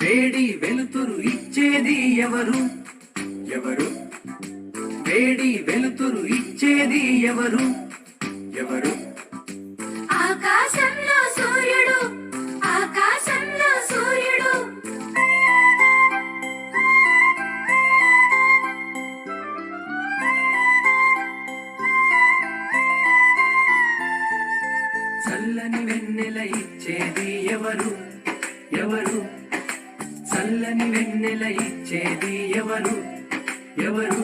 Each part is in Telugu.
వేడి వెలుతురు ఇచ్చేది ఎవరు? ఎవరు? వేడి వెలుతురు ఇచ్చేది ఎవరు? ఎవరు? ఆకాశంలో సూర్యుడు, ఆకాశంలో సూర్యుడు. చల్లని వెన్నెల ఇచ్చేది ఎవరు? ఎవరు? చల్లని వెన్నెల ఇచ్చేది ఎవరు? ఎవరు?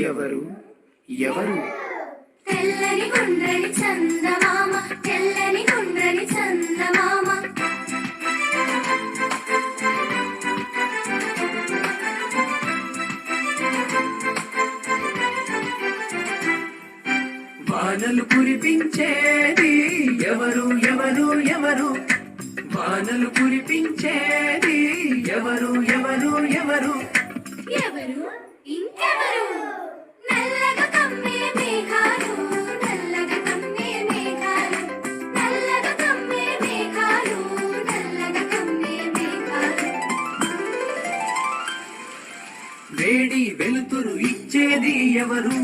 ఎవరు? ఎవరు? తెల్లని గుండ్రని చందమామ, తెల్లని గుండ్రని చందమామ. వానలు కురిపించేది ఎవరు? ఎవరు? ఎవరు? వానలు కురిపించేది ఎవరు? ఎవరు? ఎవరు? ఎవరు? ఇంకెవరు? నల్లగా కమ్మే మేఘాలు, నల్లగా కమ్మే మేఘాలు, నల్లగా కమ్మే మేఘాలు, నల్లగా కమ్మే మేఘాలు. వేడి వెలుతురు ఇచ్చేది ఎవరు?